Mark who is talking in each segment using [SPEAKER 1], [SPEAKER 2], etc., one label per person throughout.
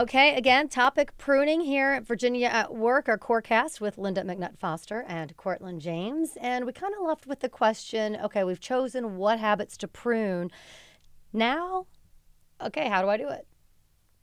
[SPEAKER 1] Okay, again, topic pruning here at Virginia at Work, our Corecast with Lynda McNutt Foster and Courtland James. And we kind of left with the question, okay, we've chosen what habits to prune. Now, okay, how do I do it?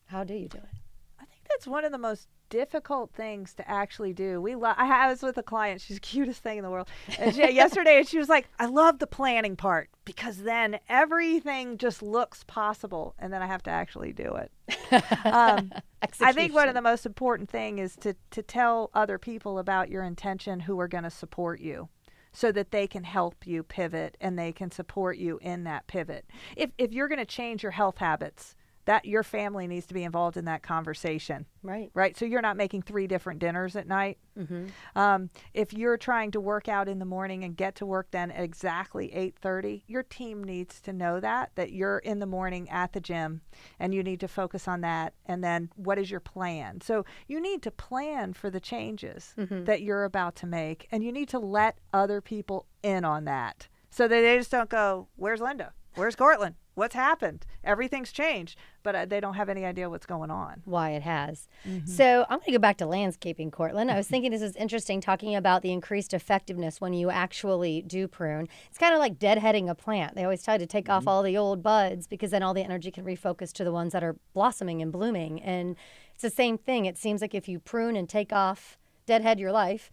[SPEAKER 1] How do you do it?
[SPEAKER 2] I think that's one of the most difficult things to actually do. I was with a client. She's the cutest thing in the world. And yesterday, she was like, I love the planning part because then everything just looks possible. And then I have to actually do it. I think one of the most important thing is to tell other people about your intention who are going to support you, so that they can help you pivot and they can support you in that pivot. If you're going to change your health habits, that your family needs to be involved in that conversation. Right. So you're not making 3 different dinners at night. Mm-hmm. If you're trying to work out in the morning and get to work then at exactly 8:30, your team needs to know that you're in the morning at the gym and you need to focus on that. And then what is your plan? So you need to plan for the changes that you're about to make, and you need to let other people in on that so that they just don't go, where's Lynda? Where's Courtland? What's happened? Everything's changed, but they don't have any idea what's going on.
[SPEAKER 1] Why it has. Mm-hmm. So I'm going to go back to landscaping, Courtland. I was thinking this is interesting, talking about the increased effectiveness when you actually do prune. It's kind of like deadheading a plant. They always try to take off all the old buds because then all the energy can refocus to the ones that are blossoming and blooming. And it's the same thing. It seems like if you prune and take off, deadhead your life,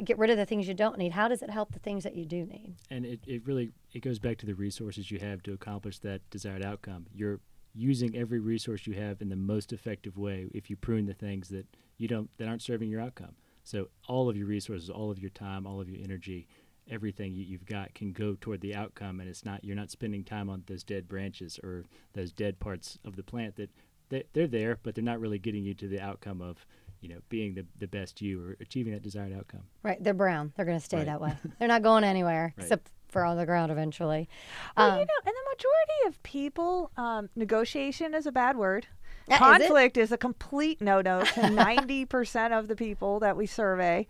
[SPEAKER 1] get rid of the things you don't need, how does it help the things that you do need?
[SPEAKER 3] And it goes back to the resources you have to accomplish that desired outcome. You're using every resource you have in the most effective way if you prune the things that aren't serving your outcome. So all of your resources, all of your time, all of your energy, everything you've got can go toward the outcome, and you're not spending time on those dead branches or those dead parts of the plant that they're there, but they're not really getting you to the outcome of being the best you or achieving that desired outcome.
[SPEAKER 1] Right. They're brown. They're going to stay that way. They're not going anywhere except for on the ground eventually.
[SPEAKER 2] Well, and the majority of people, negotiation is a bad word. Conflict is a complete no-no to 90% of the people that we survey.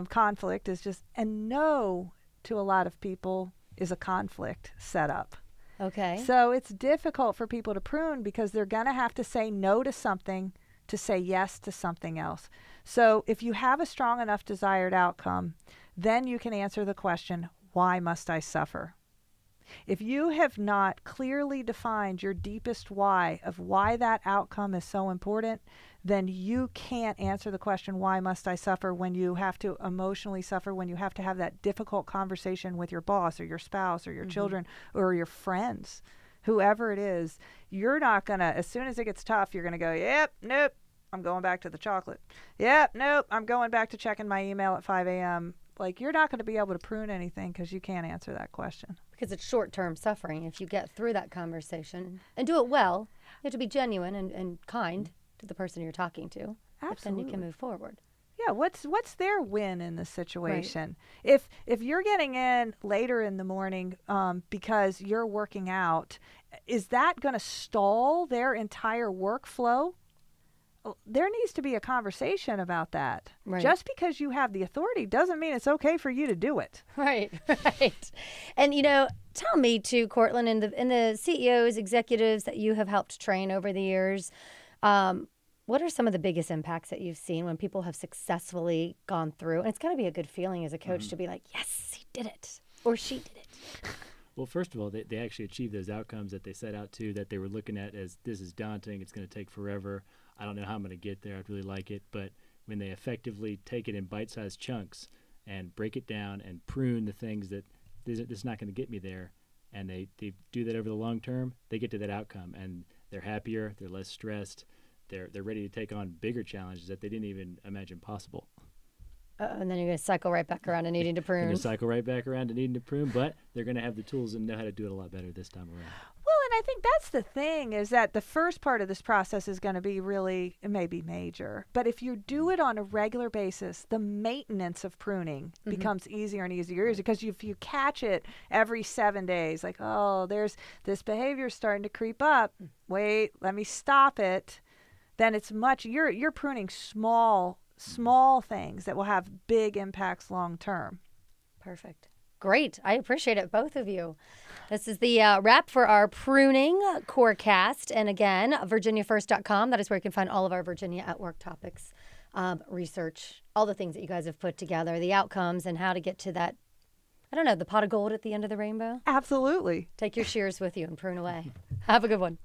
[SPEAKER 2] Conflict is just, and no to a lot of people is a conflict setup.
[SPEAKER 1] Okay.
[SPEAKER 2] So it's difficult for people to prune because they're going to have to say no to something to say yes to something else. So if you have a strong enough desired outcome, then you can answer the question, why must I suffer? If you have not clearly defined your deepest why of why that outcome is so important, then you can't answer the question, why must I suffer, when you have to emotionally suffer, when you have to have that difficult conversation with your boss or your spouse or your children or your friends. Whoever it is, you're not going to, as soon as it gets tough, you're going to go, yep, nope, I'm going back to the chocolate. Yep, nope, I'm going back to checking my email at 5 a.m. Like, you're not going to be able to prune anything because you can't answer that question.
[SPEAKER 1] Because it's short-term suffering. If you get through that conversation and do it well, you have to be genuine and kind to the person you're talking to.
[SPEAKER 2] Absolutely.
[SPEAKER 1] But then you can move forward.
[SPEAKER 2] Yeah, what's their win in this situation? Right. If you're getting in later in the morning because you're working out, is that going to stall their entire workflow? There needs to be a conversation about that.
[SPEAKER 1] Right.
[SPEAKER 2] Just because you have the authority doesn't mean it's okay for you to do it.
[SPEAKER 1] Right. And tell me too, Courtland, and the CEOs, executives that you have helped train over the years, what are some of the biggest impacts that you've seen when people have successfully gone through? And it's got to be a good feeling as a coach to be like, yes, he did it, or she did it.
[SPEAKER 3] Well, first of all, they actually achieved those outcomes that they set out to, that they were looking at as, this is daunting, it's going to take forever, I don't know how I'm going to get there, I'd really like it. But when they effectively take it in bite-sized chunks and break it down and prune the things that this is not going to get me there, and they do that over the long term, they get to that outcome, and they're happier, they're less stressed, they're ready to take on bigger challenges that they didn't even imagine possible.
[SPEAKER 1] And then you're going to cycle right back around to needing to prune.
[SPEAKER 3] They're going to cycle right back around to needing to prune, but they're going to have the tools and know how to do it a lot better this time around.
[SPEAKER 2] Well, and I think that's the thing, is that the first part of this process is going to be really, it may be major, but if you do it on a regular basis, the maintenance of pruning becomes easier and easier, because if you catch it every 7 days, like, oh, there's this behavior starting to creep up, wait, let me stop it, then it's you're pruning small things that will have big impacts long term.
[SPEAKER 1] Perfect. Great. I appreciate it, both of you. This is the wrap for our Pruning Corecast. And again, virginiafirst.com. That is where you can find all of our Virginia at Work topics, research, all the things that you guys have put together, the outcomes, and how to get to that, I don't know, the pot of gold at the end of the rainbow.
[SPEAKER 2] Absolutely.
[SPEAKER 1] Take your shears with you and prune away. Have a good one.